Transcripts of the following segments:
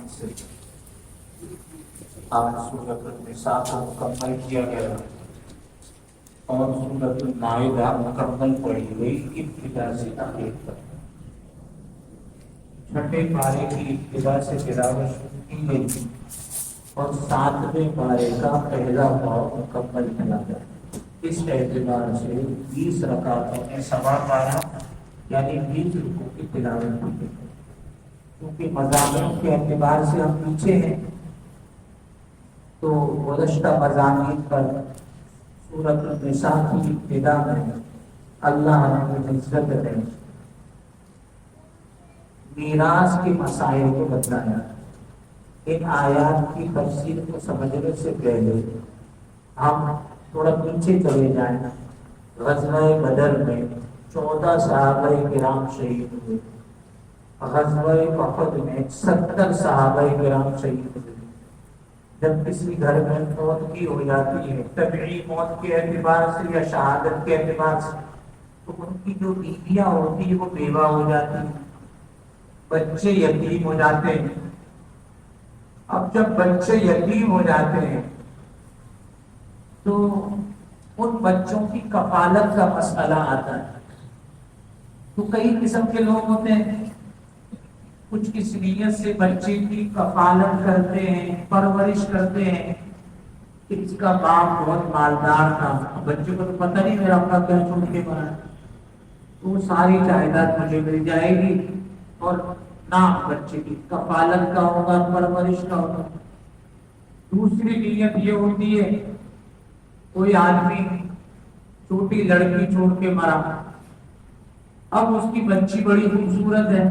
نام سے آج سورۃ النساء کو مکمل کیا گیا اور سورۃ المائدہ مکمل پڑھی گئی ابتدا سے آخر تک۔ چھٹے پارے کی ابتدا سے تلاوت شروع کی گئی اور 7ویں پارے کا پہلا پاؤ مکمل کیا گیا۔ اس اعتبار سے 20 رکعتوں میں سوا پارہ یعنی 20 رکوع کی تلاوت کی گئی۔ کیونکہ مضامین کے اعتبار سے ہم پیچھے ہیں تو گزشتہ مضامین پر سورۃ النساء کی ابتدا میں اللہ رب العزت نے میراث کے مسائل کو بتلایا۔ ان آیات کی تفسیر کو سمجھنے سے پہلے ہم تھوڑا پیچھے چلے جائیں۔ غزوہ بدر میں 14 صحابہ کرام شہید ہوئے۔ غزوہ احد میں 70 صحابہ کرام شہید ہوئے۔ جب کسی گھر میں موت کی ہو جاتی ہے طبعی موت کے اعتبار سے یا شہادت کے اعتبار سے تو ان کی جو بیویاں ہوتی ہیں وہ بیوہ ہو جاتی ہیں، بچے یتیم ہو جاتے ہیں۔ اب جب بچے یتیم ہو جاتے ہیں تو ان بچوں کی کفالت کا مسئلہ آتا ہے۔ تو کئی قسم کے لوگ ہوتے ہیں، کچھ اس نیت سے بچے کی کفالت کرتے ہیں، پرورش کرتے ہیں کہ اس کا باپ بہت مالدار تھا، بچے کو تو پتہ نہیں میرا اپنا کیا چھوڑ کے مرا، تو وہ ساری جائیداد مجھے مل جائے گی اور نام بچے کی کفالت کا ہوگا، پرورش کا ہوگا۔ دوسری نیت یہ ہوتی ہے کوئی آدمی چھوٹی لڑکی چھوڑ کے مرا، اب اس کی بچی بڑی خوبصورت ہے،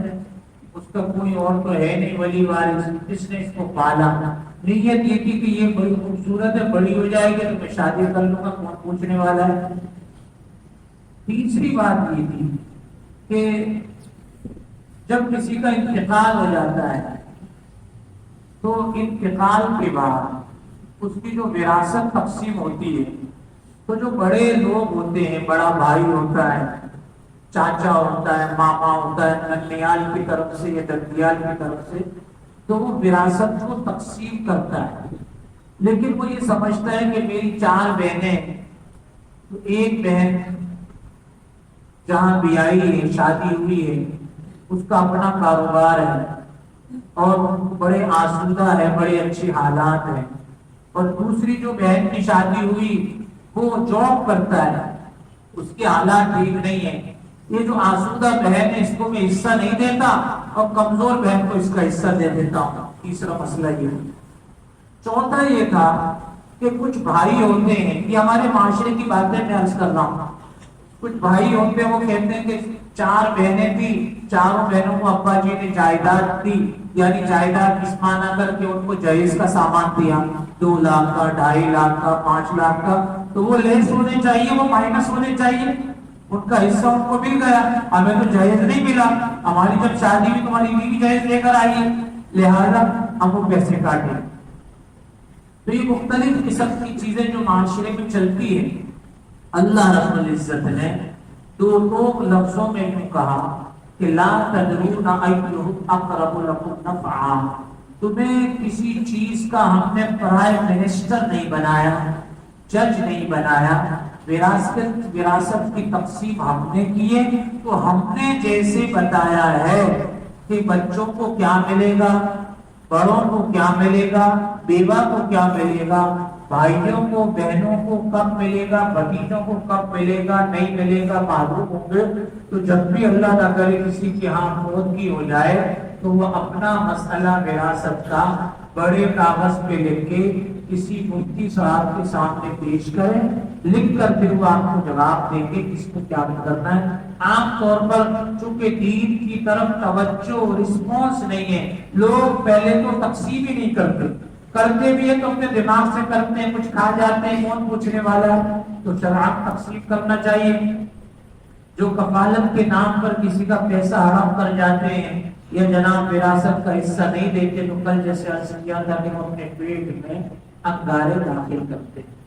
اس کا کوئی اور تو ہے نہیں ولی وارث جس نے اس کو پالا، نیت یہ تھی کہ یہ بڑی خوبصورت ہے، بڑی ہو جائے گی تو میں شادی کر لوں گا، کون پوچھنے والا ہے۔ تیسری بات یہ تھی کہ جب کسی کا انتقال ہو جاتا ہے تو انتقال کے بعد اس کی جو وراثت تقسیم ہوتی ہے تو جو بڑے لوگ ہوتے ہیں، بڑا بھائی ہوتا ہے، چاچا ہوتا ہے، ماما ہوتا ہے، ننیال کی طرف سے یا ددیال کی طرف سے، تو وہ وراثت کو تقسیم کرتا ہے۔ لیکن وہ یہ سمجھتا ہے کہ میری 4 بہنیں، تو ایک بہن جہاں بیائی ہے، شادی ہوئی ہے، اس کا اپنا کاروبار ہے اور بڑے آسودہ ہے، بڑے اچھے حالات ہیں، اور دوسری جو بہن کی شادی ہوئی وہ جاب کرتا ہے، اس کے حالات ٹھیک نہیں ہیں۔ یہ جو آسودہ بہن ہے اس کو میں حصہ نہیں دیتا اور کمزور بہن کو اس کا حصہ دے دیتا ہوں۔ تیسرا مسئلہ یہ ہے۔ چوتھا یہ تھا کہ کچھ بھائی ہوتے ہیں، یہ ہمارے معاشرے کی باتیں میں عرض کر رہا ہوں، کچھ بھائی ہوتے ہیں وہ کہتے ہیں کہ 4 بہنیں تھی، چاروں بہنوں کو ابا جی نے جائیداد دی، یعنی جائیداد اس معنی کر کے ان کو جہیز کا سامان دیا، 2 لاکھ کا، 2.5 لاکھ کا، 5 لاکھ کا، تو وہ لیس ہونے چاہیے، وہ مائنس ہونے چاہیے، ان کا حصہ ان کو مل گیا، ہمیں تو جہیز نہیں ملا، ہماری جب شادی ہوئی تمہاری بیوی جہیز لے کر آئی ہے، لہذا ہم وہ پیسے کاٹیں۔ تو یہ مختلف قسم کی چیزیں جو معاشرے میں چلتی ہیں، اللہ رب العزت نے 2 لفظوں میں یوں کہا کہ لا تدرون ایھم اقرب لکم نفعا، تمہیں کسی چیز کا ہم نے پرائم منسٹر نہیں بنایا، جج نہیں بنایا، وراثت کی تقسیم ہم نے کی ہے تو ہم نے جیسے بتایا ہے کہ بچوں کو کیا ملے گا، بڑوں کو کیا ملے گا، بیوہ کو کیا ملے گا، بھائیوں کو بہنوں کو کب ملے گا، بھتیجوں کو کب ملے گا، نہیں ملے گا، معلوم ہوں گے، تو جب بھی اللہ نہ کرے کسی کی ہاں موت کی ہو جائے تو وہ اپنا مسئلہ وراثت کا بڑے کاغذ پہ لکھ کے کسی مفتی صاحب کے سامنے پیش کریں، لکھ کر پھر وہ آپ کو جواب دیں گے کس کو کیا کرنا ہے۔ عام طور پر چونکہ دین کی طرف توجہ رسپانس نہیں ہے، لوگ پہلے تو تقسیم ہی نہیں کرتے بھی ہے تو اپنے دماغ سے کرتے ہیں، کچھ کھا جاتے ہیں، کون پوچھنے والا ہے، تو شرعاً تقسیم کرنا چاہیے۔ جو کفالت کے نام پر کسی کا پیسہ حرام کر جاتے ہیں یا جناب وراثت کا حصہ نہیں دیتے تو کل جیسے عرض کیا تھا کہ وہ اپنے پیٹ میں انگارے داخل کرتے ہیں۔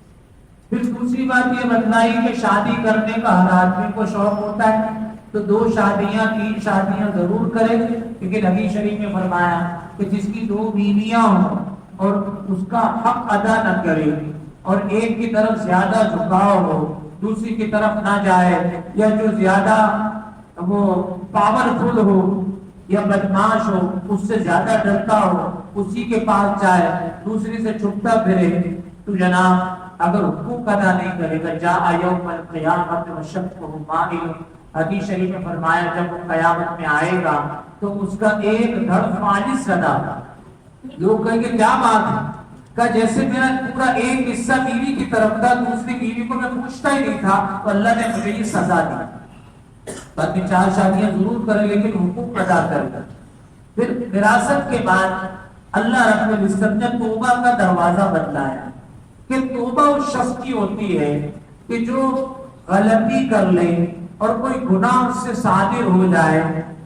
پھر دوسری بات یہ بتلائی کہ شادی کرنے کا ہر آدمی کو شوق ہوتا ہے تو 2 شادیاں 3 شادیاں ضرور کرے، کیونکہ نبی شریف نے فرمایا کہ جس کی 2 بیویاں ہوں اور اس کا حق ادا نہ کرے اور ایک کی طرف زیادہ جھکاؤ ہو دوسری کی طرف نہ جائے، یا جو زیادہ وہ پاورفل ہو یا بدماش ہو اس سے زیادہ ڈرتا ہو اسی کے پاس جائے دوسری سے چھپتا پھرے، تو جناب اگر حقوق ادا نہیں کرے گا جاء یوم القیامت وشقہ مائل، حدیث شریف میں فرمایا جب وہ قیامت میں آئے گا تو اس کا ایک دھڑ فالس صدا، لوگ کہیں گے کیا بات ہے، کہ جیسے میرا پورا ایک حصہ بیوی کی طرف تھا دوسری بیوی کو میں پوچھتا ہی نہیں تھا تو اللہ نے مجھے یہ سزا دی، باقی 4 شادیاں ضرور کرے لیکن حقوق ادا کرے۔ پھر وراثت کے بعد اللہ رب العزت نے توبہ کا دروازہ بتلایا کہ توبہ اس شخص کی ہوتی ہے کہ جو غلطی کر لے اور کوئی گناہ اس سے صادر ہو جائے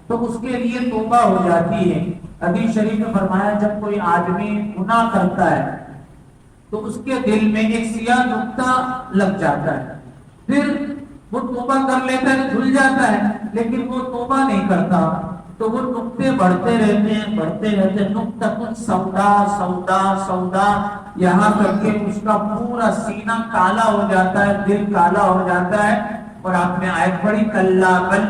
تو اس کے لیے توبہ ہو جاتی ہے۔ حدیث شریف میں فرمایا جب کوئی آدمی گناہ کرتا ہے تو اس کے دل میں ایک سیاہ نقطہ لگ جاتا ہے، پھر وہ توبہ کر لیتا ہے دھل جاتا ہے لیکن وہ توبہ نہیں کرتا تو وہ نقطے بڑھتے رہتے ہیں نقطہ سودا سودا سودا یہاں تک کہ اس کا پورا سینہ کالا ہو جاتا ہے، دل کالا ہو جاتا ہے۔ اور آپ نے آیت پڑھی کلا بل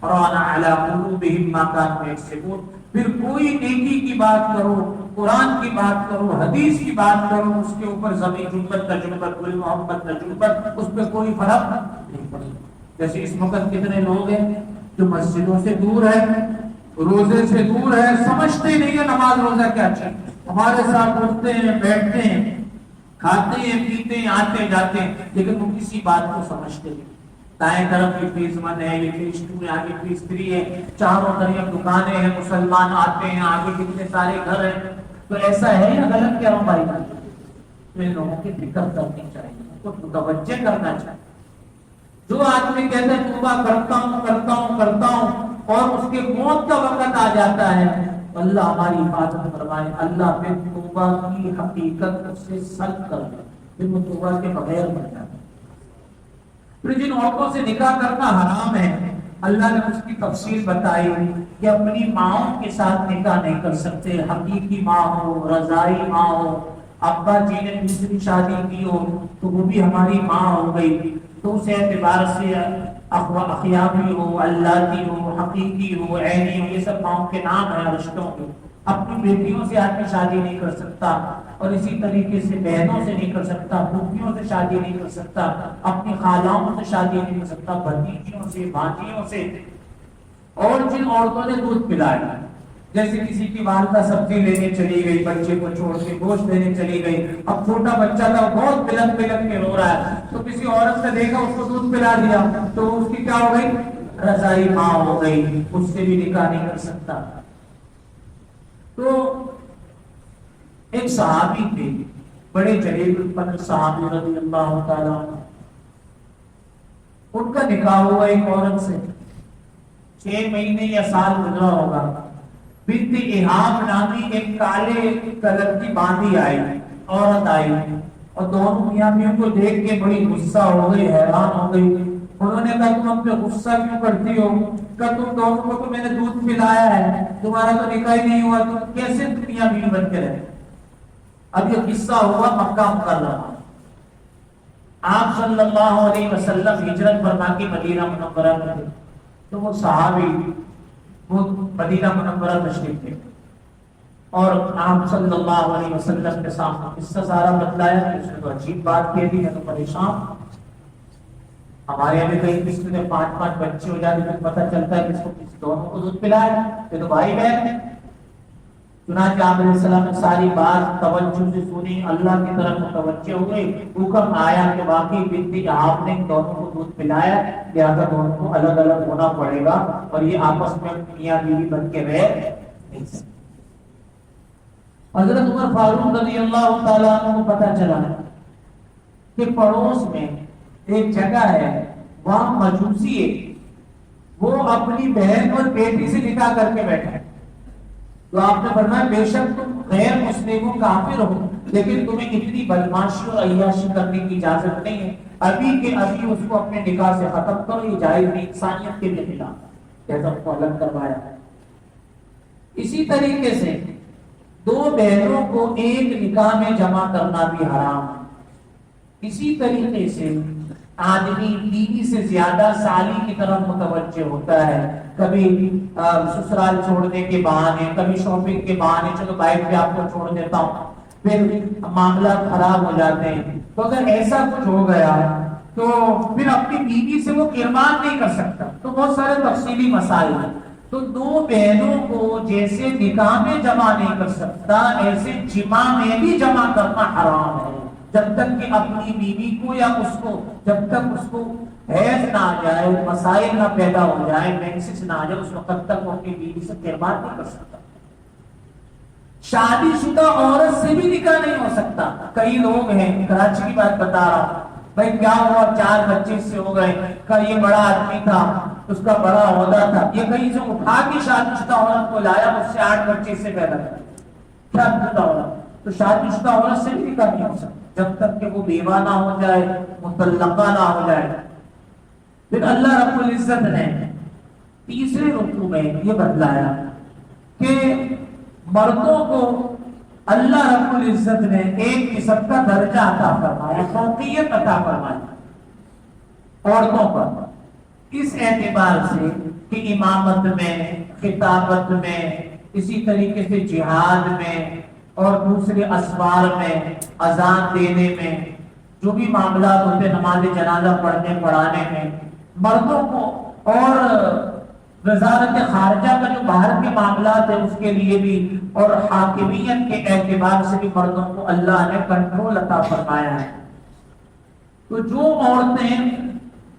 ران علی قلوبہم ما کانوا یکسبون، پھر کوئی نیکی کی بات کرو، قرآن کی بات کرو، حدیث کی بات کرو، اس کے اوپر زمین جنبت کا جنبت گل محمد کا جنبت اس پہ کوئی فرق نہیں پڑے۔ جیسے اس وقت کتنے لوگ ہیں جو مسجدوں سے دور ہے، روزے سے دور ہے، سمجھتے نہیں ہے نماز روزہ کیا چیز، ہمارے ساتھ اٹھتے ہیں بیٹھتے ہیں کھاتے ہیں پیتے ہیں آتے جاتے ہیں لیکن وہ کسی بات کو سمجھتے نہیں۔ دائیں طرف کی فیس 1 ہے، یہ فیس 2 ہے، آگے فیس 3 ہے، چاروں طرف دکانیں ہیں، مسلمان آتے ہیں، آگے کتنے سارے گھر ہیں، تو ایسا ہے یا غلط کیا ہوں بھائی؟ تو ان لوگوں کی فکر کرنی چاہیے، ان کو متوجہ کرنا چاہیے۔ جو آدمی کہتے ہیں توبہ کرتا ہوں اور اس کے موت کا وقت آ جاتا ہے اللہ ہماری حفاظت فرمائے، اللہ پھر توبہ کی حقیقت اس سے سلب کر دے، پھر وہ توبہ کے بغیر مر جاتا ہے۔ پھر جن عورتوں سے نکاح کرنا حرام ہے اللہ نے اس کی تفصیل بتائی کہ اپنی ماؤں کے ساتھ نکاح نہیں کر سکتے، حقیقی ماں ہو، رضائی ماں ہو، ابا جی نے دوسری شادی کی ہو تو وہ بھی ہماری ماں ہو گئی، تو اس اعتبار سے اخیابی ہو، اللہ کی ہو، حقیقی ہو، عینی ہو، یہ سب ماؤں کے نام ہیں رشتوں کے۔ اپنی بیٹیوں سے آدمی شادی نہیں کر سکتا اور اسی طریقے سے بہنوں سے نہیں کر سکتا، پھوپھیوں سے شادی نہیں کر سکتا، اپنی خالاؤں سے شادی نہیں کر سکتا، بھتیجیوں سے، بھانجیوں سے۔ اور جن عورتوں نے دودھ پلایا، جیسے کسی کی والدہ سبزی لینے چلی گئی بچے کو چھوڑ کے، گوشت لینے چلی گئی، اب چھوٹا بچہ تھا بہت بلند کے رو رہا ہے تو کسی عورت نے دیکھا اس کو دودھ پلا دیا تو اس کی کیا ہو گئی؟ رضائی ماں ہو گئی، اس سے بھی نکاح نہیں کر سکتا۔ تو ایک صحابی تھے بڑے جلیل القدر صحابی رضی اللہ تعالیٰ عنہ، ان کا نکاح ہوا ایک عورت سے، 6 مہینے یا سال گزرا ہوگا، بنت احاب نامی ایک کالے کلر کی باندھی آئی، عورت آئی، اور دونوں میاں بیوی کو دیکھ کے بڑی غصہ ہو گئی، حیران ہو گئی۔ انہوں نے کہا تم ہم پہ غصہ کیوں کرتی ہو؟ کہ تم دونوں کو تو میں نے دودھ پلایا ہے، تمہارا تو نکاح ہی نہیں ہوا، تم کیسے میاں بیوی بن کے رہے؟ اب یہ قصہ ہوا مکہ مکرمہ، آپ صلی اللہ علیہ وسلم ہجرت فرما کے مدینہ منورہ میں تھے، تو وہ صحابی وہ مدینہ منورہ تشریف تھے اور آپ صلی اللہ علیہ وسلم کے سامنے قصہ سارا بتلایا کہ اس نے تو عجیب بات کہہ دی، ہے تو پریشان۔ ہمارے یہاں کئی قسم میں 5 بچے ہو جاتے ہیں، پتہ چلتا ہے کہ اس کو کس دونوں کو دودھ پلایا، یہ تو بھائی بہن ہے۔ چنانچہ آپ علیہ السلام نے ساری بات توجہ سے سنی، اللہ کی طرف متوجہ ہوئے، حکم آیا کہ واقعی بنت احاب نے دونوں کو دودھ پلایا، لہذا دونوں کو الگ الگ ہونا پڑے گا اور یہ آپس میں میاں بیوی بن کے رہ نہیں سکتے۔ حضرت عمر فاروق رضی اللہ تعالیٰ عنہ کو پتہ چلا کہ پڑوس میں ایک جگہ ہے وہاں مجوسی ہے، وہ اپنی بہن اور بیٹی سے نکاح کر کے بیٹھا ہے، تو آپ نے فرمایا بے شک تم غیر مسلموں کافر ہو لیکن تمہیں اتنی بدماشی اور عیاشی کرنے کی اجازت نہیں ہے، ابھی کے ابھی اس کو اپنے نکاح سے ختم کرو، یہ جائز نہیں، انسانیت کے خلاف، جیسا اس کو الگ کروایا ہے۔ اسی طریقے سے دو بہنوں کو ایک نکاح میں جمع کرنا بھی حرام ہے۔ اسی طریقے سے آدمی بیوی سے زیادہ سالی کی طرف متوجہ ہوتا ہے، کبھی سسرال چھوڑنے کے بہانے، کبھی شاپنگ کے بہانے، چلو بائک پہ آپ کو چھوڑ دیتا ہوں، پھر معاملات خراب ہو جاتے ہیں۔ تو اگر ایسا کچھ ہو گیا تو پھر اپنی بیوی سے وہ قربان نہیں کر سکتا، تو بہت سارے تفصیلی مسائل ہیں۔ تو دو بہنوں کو جیسے نکاح میں جمع نہیں کر سکتا، ایسے جمع میں بھی جمع کرنا حرام ہے، جب تک کہ اپنی بیوی کو یا اس کو، جب تک اس کو حیض نہ آ جائے، مسائل نہ پیدا ہو جائے، مینسس نہ آ جائے، اس وقت تک وہ اپنی بیوی سے قربان نہیں کر سکتا۔ شادی شدہ عورت سے بھی نکاح نہیں ہو سکتا۔ کئی لوگ ہیں، کراچی کی بات بتا رہا ہوں، بھائی کیا ہوا، 4 بچے سے ہو گئے، کہ یہ بڑا آدمی تھا، اس کا بڑا عہدہ تھا، یہ کہیں سے اٹھا کے شادی شدہ عورت کو لایا، اس سے 8 بچے سے پیدا کیا شادی شدہ عورت۔ تو شادی شدہ عورت سے بھی نکاح نہیں ہو سکتا جب تک کہ وہ بیوہ نہ ہو جائے، مطلقہ نہ ہو جائے۔ پھر اللہ رب العزت نے تیسرے رکوع میں یہ بتلایا کہ مردوں کو اللہ رب العزت نے ایک قسم کا درجہ عطا فرمایا، فوقیت عطا فرمائی عورتوں پر، اس اعتبار سے کہ امامت میں، خطابت میں، اسی طریقے سے جہاد میں اور دوسرے اسوار میں، اذان دینے میں، جو بھی معاملات ہوتے، نماز جنازہ پڑھنے پڑھانے میں مردوں کو، اور وزارت خارجہ کا جو باہر کے معاملات ہیں اس کے لیے بھی، اور حاکمیت کے اعتبار سے بھی مردوں کو اللہ نے کنٹرول عطا فرمایا ہے۔ تو جو عورتیں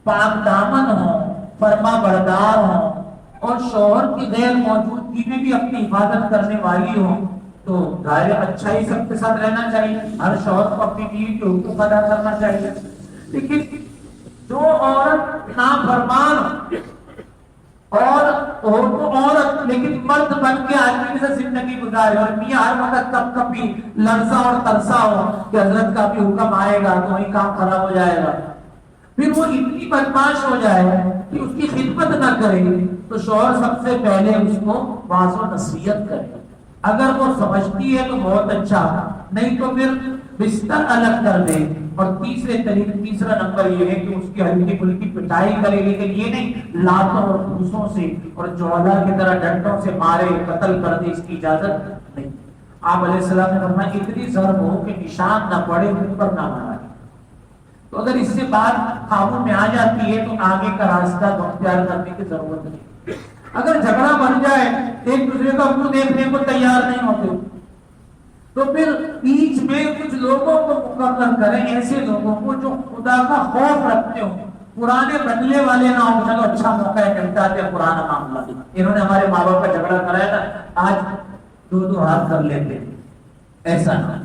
پاک دامن ہوں، فرما بردار ہوں، اور شوہر کی غیر موجودگی میں بھی اپنی حفاظت کرنے والی ہوں، تو ظاہر اچھا ہی سب کے ساتھ رہنا چاہیے، ہر شوہر کو اپنی بیوی کے حقوق ادا کرنا چاہیے۔ لیکن جو عورت نافرمان اور عورت لیکن مرد بن کے آدمی سے زندگی گزارے، اور میاں ہر وقت کب کب بھی لرزا اور ترسا ہو کہ حضرت کا بھی حکم آئے گا تو وہی کام خراب ہو جائے گا، پھر وہ اتنی بدماش ہو جائے کہ اس کی خدمت نہ کرے، تو شوہر سب سے پہلے اس کو واضح و نصیحت کرے۔ اگر وہ سمجھتی ہے تو بہت اچھا، نہیں تو پھر بستر الگ کر دے۔ اور تیسرا نمبر یہ ہے کہ اس کی ہلکی پھلکی پٹائی کرے، لیکن یہ نہیں لاتوں اور پھوسوں سے اور جوہلا کی طرح ڈنڈوں سے مارے، قتل کر دے، اس کی اجازت نہیں۔ آپ علیہ السلام نے فرمایا اتنی ضرب ہو کہ نشان نہ پڑے، منہ پر نہ مارا۔ تو اگر اس سے بات قابو میں آ جاتی ہے تو آگے کا راستہ اختیار کرنے کی ضرورت نہیں۔ اگر جھگڑا بن جائے، ایک دوسرے کا منہ دیکھنے کو تیار نہیں ہوتے، تو پھر بیچ میں کچھ لوگوں کو مقرر کریں، ایسے لوگوں کو جو خدا کا خوف رکھتے ہوں، پرانے بدلے والے نہ ہوں، چلو اچھا موقع ہے ملتا ہے پرانا معاملہ، انہوں نے ہمارے ماں باپ کا جھگڑا کرایا تھا، آج دو ہاتھ کر لیتے، ایسا نہ۔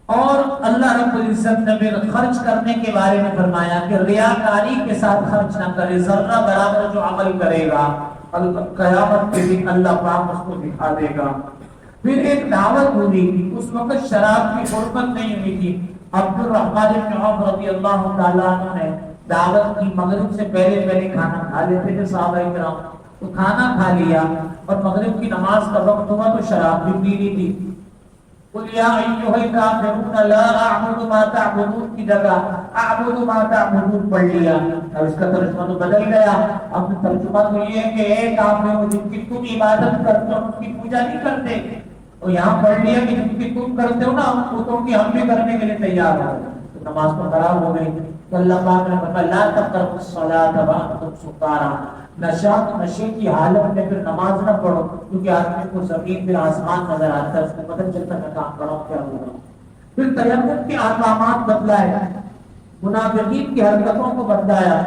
اور اللہ رب العزت نے پھر خرچ کرنے کے بارے میں فرمایا کہ ریاکاری کے ساتھ خرچ نہ کرے، ذرہ برابر جو عمل کرے گا قیامت کے دن اللہ پاک اس کو دکھا دے گا۔ پھر ایک دعوت ہوئی، اس وقت شراب کی حرمت نہیں ہوئی تھی، عبد الرحمن بن عوف رضی اللہ تعالیٰ عنہ نے دعوت کی، مغرب سے پہلے کھانا کھا لیتے تھے صحابہ کرام، تو کھانا کھا لیا اور مغرب کی نماز کا وقت ہوا تو شراب بھی پی لی تھی۔ قل یا ایھا الکافرون لا اعبد ما تعبدون کی جگہ اعبد ما تعبدون پڑھ لیا، اور اس کا ترجمہ تو بدل گیا۔ اب ترجمہ تو یہ ہے کہ اے کافروں جن کی تم عبادت کرتے ہو ان کی پوجا نہیں کرتے، اور یہاں پڑھ لیا کہ جن کی تم کرتے ہو نا ان کو کی ہم بھی کرنے کے لیے تیار ہو، تو نماز تو خراب ہو گئی۔ تو اللہ پاک نے فرمایا لا تقربوا الصلاۃ وانتم سکارى، نشے کی حالت میں پھر نماز نہ پڑھو، کیونکہ آدمی کو زمین پھر آسمان نظر آتا ہے، اس کو پتہ چلتا ہے کام کروں کیا ہوگا۔ پھر تیمم کے احکامات بتلائے، منافقین کی حرکتوں کو بتلایا۔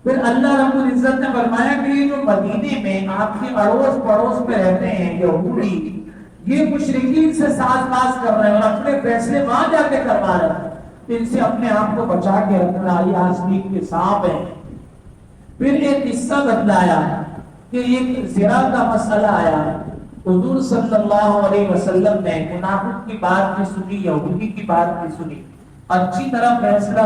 پھر اللہ رب العزت نے فرمایا کہ یہ جو مدینے میں آپ کے اڑوس پڑوس میں رہتے ہیں یہودی، یہ مشرکین سے ساز باز کر رہے ہیں اور اپنے فیصلے وہاں جا کے کروا رہے ہیں، ان سے اپنے آپ کو بچا کے رکھنا، یہ آسمان کے سانپ ہیں۔ پھر ایک قصہ بتلایا کہ ایک زنا کا مسئلہ آیا، حضور صلی اللہ علیہ وسلم نے منافق کی بات بھی سنی، یہودی کی بات بھی سنی، اچھی طرح فیصلہ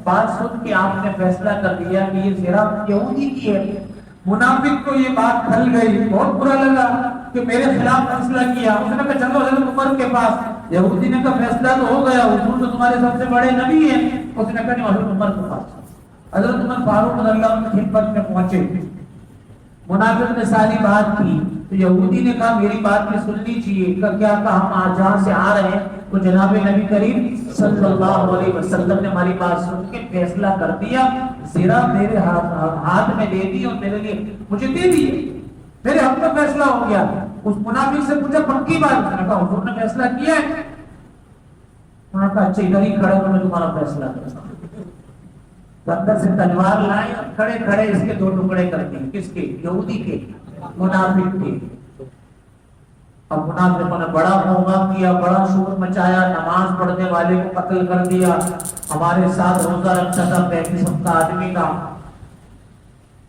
بات سن کے آپ نے فیصلہ کر دیا کہ یہ زنا یہودی کی ہے۔ منافق کو یہ بات کھل گئی، بہت برا لگا، کہ میرے خلاف فیصلہ کیا. اس نے کہا چلو حضرت عمر کے پاس. یہودی نے کہا فیصلہ تو ہو گیا, حضور تو تمہارے سب سے بڑے نبی ہیں. اس نے کہا نہیں, حضرت عمر کے پاس. حضرت عمر فاروق رضی اللہ عنہ کی خدمت میں پہنچے. منافق نے ساری بات کی تو یہودی نے کہا میری بات میں سننی چاہیے. کیا کہا ہم آج جہاں سے آ رہے ہیں تو جناب نبی کریم صلی اللہ علیہ وسلم نے ہماری بات سن کے فیصلہ کر دیا, زرا میرے ہاتھ میں دے دی اور میرے لیے مجھے دے دی, میرے حق میں فیصلہ ہو گیا. اس منافق سے پوچھا پکی بات, اس نے کہا حضور نے فیصلہ کیا ہے. انہوں نے کہا اچھا ادھر ہی کھڑے ہو, میں تمہارا فیصلہ کرتا ہوں. اندر سے تلوار لائے اور کھڑے کھڑے اس کے 2 ٹکڑے کر دیے. کس کے؟ یہودی کے, منافق کے. اب منافقوں نے بڑا ہوگا کیا, بڑا شور مچایا, نماز پڑھنے والے کو قتل کر دیا. ہمارے ساتھ روزہ رکھتا تھا 35 کا آدمی کا.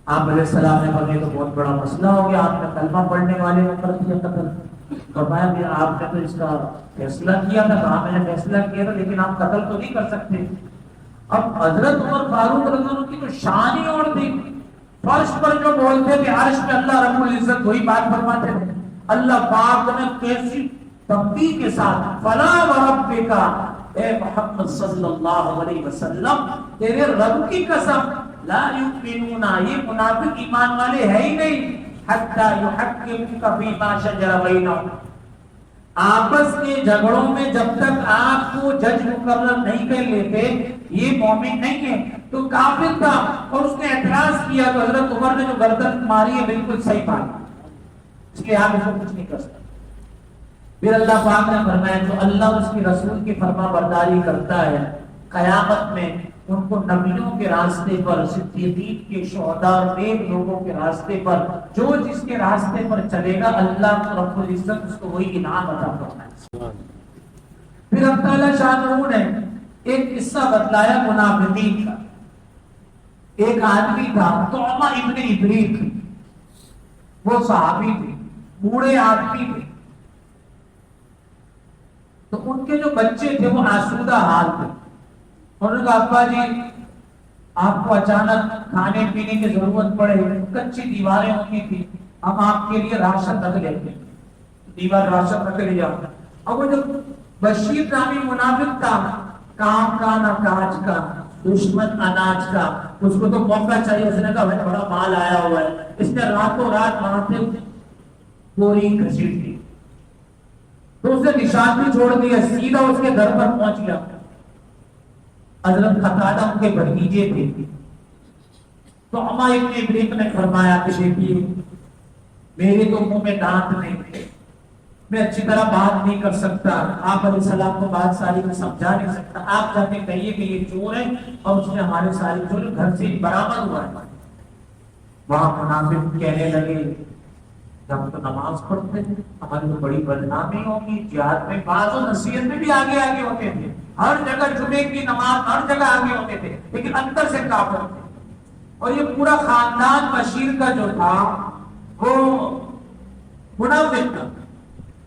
آپ علیہ السلام نے فرمایا تو بہت بڑا مسئلہ ہو گیا, آپ نے کلمہ پڑھنے والے کو کر دیا قتل. فرمایا کہ آپ نے تو اس کا فیصلہ کیا تھا. کہا میں نے فیصلہ کیا تھا لیکن آپ قتل تو نہیں کر سکتے. اب حضرت عمر فاروق رضی اللہ عنہ کی تو شان ہی اور تھی. فرش پر جو بولتے تھے عرش میں اللہ رب العزت وہی بات فرماتے تھے. اللہ پاک نے کیسی تمدید کے ساتھ فلا وربک اے محمد صلی اللہ علیہ وسلم تیرے رب کی قسم لا یؤمنون, یہ منافق ایمان والے ہے ہی نہیں, حتی یحکموک فیما شجر بینہم, آپس کے جھگڑوں میں جب تک آپ کو جج مقرر نہیں کر لیتے یہ مومن نہیں ہے. تو کافر تھا اور اس نے اعتراض کیا تو حضرت عمر نے جو گردن ماری ہے بالکل صحیح بات, اس لیے آپ اس کو کچھ نہیں کر سکتے. پھر اللہ پاک نے فرمایا جو اللہ اس کی رسول کی فرما برداری کرتا ہے قیامت میں ان کو نبیوں کے راستے پر, صدیقین کے, شہداء اور نیک لوگوں کے راستے پر, جو جس کے راستے پر چلے گا اللہ رب العزت اس کو وہی انعام عطا فرمائے. پھر اللہ تعالی شان نے ایک قصہ بتلایا منافقین کا. ایک آدمی تھا طعمہ ابن ابریق, وہ صحابی تھے, بوڑھے آدمی تھے. تو ان کے جو بچے تھے وہ آسودہ حال تھے. انہوں نے کہا ابا جی آپ کو اچانک کھانے پینے کی ضرورت پڑے, کچی دیواریں ہوتی تھی, ہم آپ کے لیے راشن رکھ لیتے. دیوار راشن رکھ لیا. اب وہ جو بشیر نامی منافق تھا, کام کا نہ کاج کا, دشمن اناج کا, اس کو تو موقع چاہیے. اس نے کہا بڑا مال آیا ہوا ہے. اس نے راتوں رات وہاں سے پوری گھسیٹ دی تو اسے نشان بھی چھوڑ دیا, سیدھا اس کے گھر پر پہنچ گیا. حضرت قتادہ ان کے بھتیجے تھے. تو طعمہ ابن ابریق نے فرمایا کہ دیکھیے میرے تو منہ میں دانت نہیں تھے, میں اچھی طرح بات نہیں کر سکتا, آپ علیہ السلام کو بات ساری میں سمجھا نہیں سکتا. آپ جا کے کہیے کہ یہ چور ہے اور اس نے ہمارے سارے چور گھر سے برآمد ہوا ہے. وہاں منافق کہنے لگے ہم تو نماز پڑھتے تھے, ہماری تو بڑی بدنامی ہوگی. جہاد میں بعض و نصیحت میں بھی آگے آگے ہوتے تھے, ہر جگہ جمعے کی نماز ہر جگہ آگے ہوتے تھے, لیکن اندر سے کافر تھے. اور یہ پورا خاندان بشیر کا جو تھا وہ منافق تھا,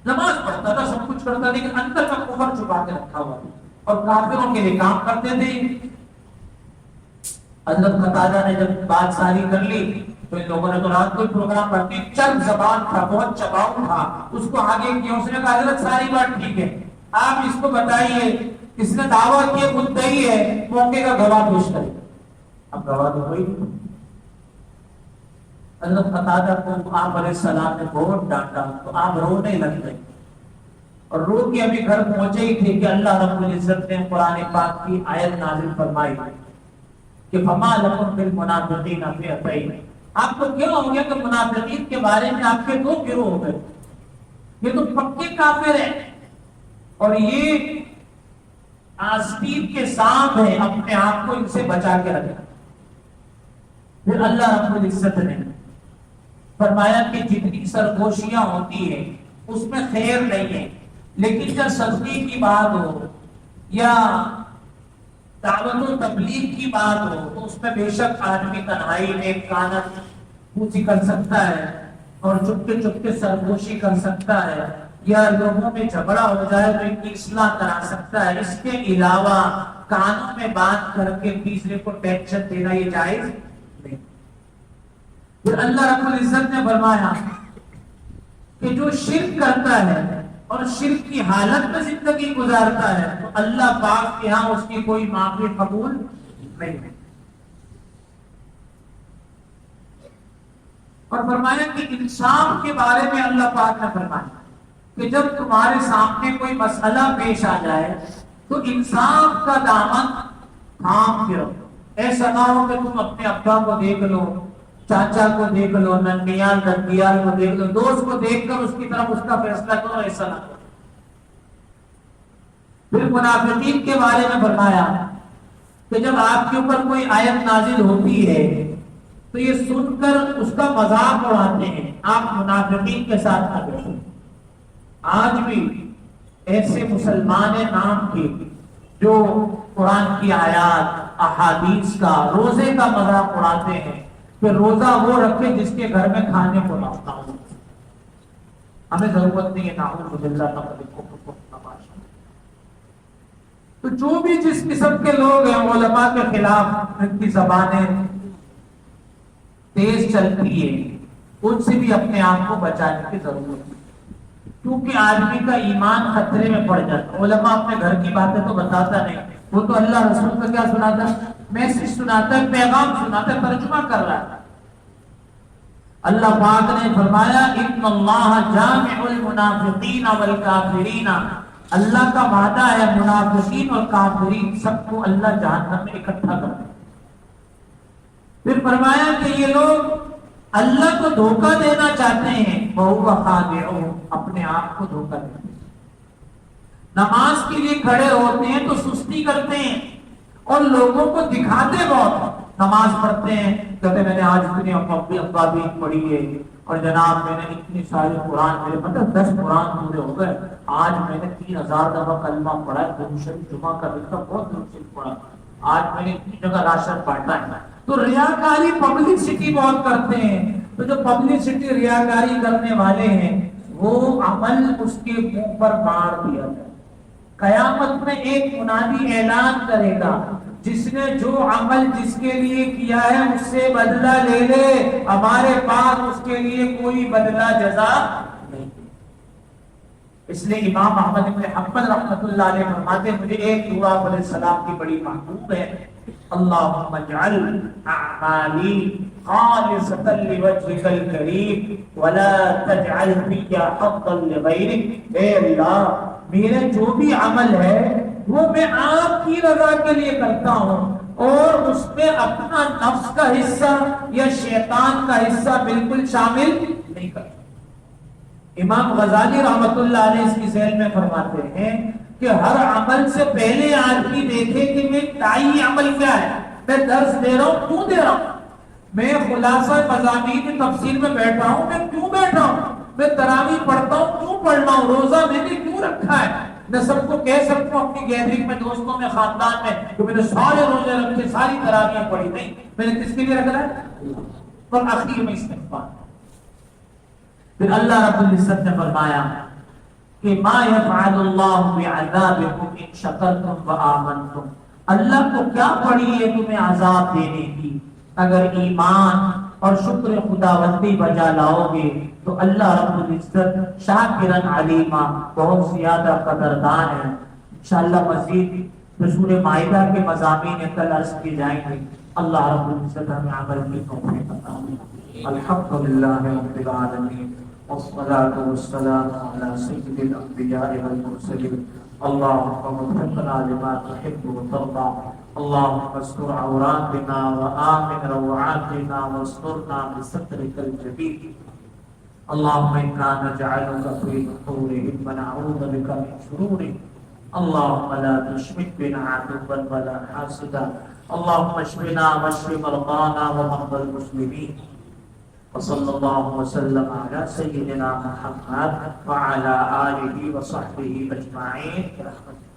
نماز پڑھتا تھا, سب کچھ کرتا, لیکن اندر کا کفر چھپا کے رکھا ہوا تھا اور کافروں کے لیے کام کرتے تھے. حضرت قتادہ نے جب بات ساری کر لی تو ان لوگوں نے تو رات کو پروگرام پڑھتی, چند زبان تھا, بہت چباؤ تھا, اس کو آگے کیا. اس نے کہا حضرت ساری بات ٹھیک ہے, آپ اس کو بتائیے, اس نے دعویٰ کیا مدعی ہے, موقع کا گواہ پیش کرے. اب گواہ تو کوئی نہیں. حضرت قتادہ کو آپ علیہ السلام نے بہت ڈانٹا تو آپ رونے لگ گئے, اور رو کے ابھی گھر پہنچے ہی تھے کہ اللہ رب العزت نے قرآن پاک کی آیت نازل فرمائی کہ فما لکم بالمنافقین فئتین, آپ کو کیوں ہو گیا کہ منافقین کے بارے میں آپ کے 2 گروہ ہو گئے. یہ تو پکے کافر ہیں اور یہ آستین کے سانپ ہیں, اپنے آپ کو ان سے بچا کے رکھنا. پھر اللہ رب العزت نے فرمایا کہ جتنی سرگوشیاں ہوتی ہیں اس میں خیر نہیں ہے, لیکن جب صدقے کی بات ہو یا دعوت و تبلیغ کی بات ہو تو اس میں بے شک آدمی تنہائی میں کانت پوچھی کر سکتا ہے اور چپکے چپکے سرگوشی کر سکتا ہے, یا لوگوں میں جھگڑا ہو جائے تو ان کی اصلاح کرا سکتا ہے. اس کے علاوہ کانوں میں بات کر کے تیسرے کو ٹینشن دینا یہ جائز نہیں. پھر اللہ رب العزت نے فرمایا کہ جو شرک کرتا ہے اور شرک کی حالت میں زندگی گزارتا ہے تو اللہ پاک کے ہاں اس کی کوئی معافی قبول نہیں ہے. اور فرمایا کہ انصاف کے بارے میں اللہ پاک نے فرمایا کہ جب تمہارے سامنے کوئی مسئلہ پیش آ جائے تو انصاف کا دامن تھام کے رکھو. ایسا نہ ہو کہ تم اپنے ابا کو دیکھ لو, چاچا کو دیکھ لو, ننیال دندیال کو دیکھ لو, دوست کو دیکھ کر اس کی طرف اس کا فیصلہ کرو. ایسا نہ کرو. پھر منافقین کے بارے میں فرمایا کہ جب آپ کے اوپر کوئی آیت نازل ہوتی ہے تو یہ سن کر اس کا مذاق اڑاتے ہیں. آپ منافقین کے ساتھ نہ بیٹھیں. آج بھی ایسے مسلمان نام کے جو قرآن کی آیات, احادیث کا, روزے کا مذاق اڑاتے ہیں کہ روزہ وہ رکھے جس کے گھر میں کھانے کو نہ ہو. ہمیں ضرورت نہیں ہے نعوذ باللہ تماشا. تو جو بھی جس قسم کے لوگ ہیں علماء کے خلاف ان کی زبانیں تیز چلتی ہے, ان سے بھی اپنے آپ کو بچانے کی ضرورت ہے, کیونکہ آدمی کا ایمان خطرے میں پڑ جاتا. علماء اپنے گھر کی باتیں تو بتاتا نہیں, وہ تو اللہ رسول کا کیا سناتا ہے, میسج سناتا ہے, پیغام سناتا ہے, ترجمہ کر رہا ہے. اللہ پاک نے فرمایا ان اللہ جامع المنافقین والکافرین, اللہ کا وعدہ ہے منافقین اور کافرین سب کو اللہ جہنم میں اکٹھا کر دے. پھر فرمایا کہ یہ لوگ اللہ کو دھوکہ دینا چاہتے ہیں, وَهُوَ خَادِعُهُ, اپنے آپ کو دھوکہ دیتے ہیں. نماز کے لیے کھڑے ہوتے ہیں تو سستی کرتے ہیں اور لوگوں کو دکھاتے بہت. نماز پڑھتے ہیں کہتے ہیں میں نے آج اتنی ابوابین پڑھی ہے, اور جناب میں نے اتنی ساری قرآن, میرے مطلب 10 قرآن پورے ہو گئے, آج میں نے 3000 دفعہ کلمہ پڑھا ہے, درود جمعہ کا دن کا بہت درود پڑھا, آج میں نے اتنی جگہ راشن بانٹا ہے. تو ریاکاری پبلسٹی بہت کرتے ہیں. تو جو پبلسٹی ریاکاری کرنے والے ہیں وہ عمل اس کے منہ پر مار دیا جائے. قیامت میں ایک منادی اعلان کرے گا, جس نے جو عمل جس کے لیے کیا ہے اس سے بدلہ لے لے, ہمارے پاس اس کے لیے کوئی بدلہ جزا نہیں. اس لیے امام احمد بن حنبل رحمۃ اللہ علیہ فرماتے ہیں مجھے ایک دعا علیہ السلام کی بڑی محبوب ہے, اللہم اجعل اعمالی خالصۃ لوجہک الکریم ولا تجعل فی حقا لغیرک. اے اللہ میرے جو بھی عمل ہے وہ میں آپ کی رضا کے لیے کرتا ہوں, اور اس میں اپنا نفس کا حصہ یا شیطان کا حصہ بالکل شامل نہیں کرتا. امام غزالی رحمت اللہ علیہ اس کی ذیل میں فرماتے ہیں کہ ہر عمل سے پہلے آدمی دیکھے کہ میں تائی عمل کیا ہے. میں درس دے رہا ہوں, کیوں دے رہا ہوں, میں خلاصہ مضامین تفسیر میں بیٹھا ہوں, میں کیوں بیٹھا ہوں, میں تراویح پڑھتا ہوں, کیوں پڑھ رہا ہوں, روزہ میں نے کیوں رکھا ہے. میں سب کو کہہ سکتا ہوں اپنی گیدرنگ میں, دوستوں میں, خاندان میں کہ میں نے سارے روزے رکھے, ساری تراویح پڑھی. نہیں, میں نے کس کے لیے رکھا ہے, اور آخر میں استغفار. پھر اللہ رب العزت نے فرمایا کہ ما یفعل اللہ بعذابکم ان شکرتم وآمنتم, اللہ کو کیا پڑی ہے تمہیں عذاب دینے کی, اگر ایمان اور شکر خداوندی بجا لاؤ گے تو اللہ رب العزت شاکرن علیما, بہت زیادہ قدردان ہے. انشاءاللہ مزید سورہ مائدہ کے مضامین کل عرض کی جائیں گے. اللہ رب العزت ہمیں عمل کی توفیق عطا فرمائے. الحمدللہ رب العالمین والصلاة والسلام على سيد الأنبياء والمرسلين. اللهم وفقنا لما تحب وترضى, اللهم استر عوراتنا وآمن روعاتنا واسترنا بسترك الجميل. اللهم إنا نجعلك في نحورهم ونعوذ بك من شرورهم. اللهم لا تشمت بنا عدوا ولا حاسدا. اللهم اشفنا واشف مرضانا ومرضى المسلمين. وصلى الله وسلم على سيدنا محمد وعلى آله وصحبه أجمعين برحمته.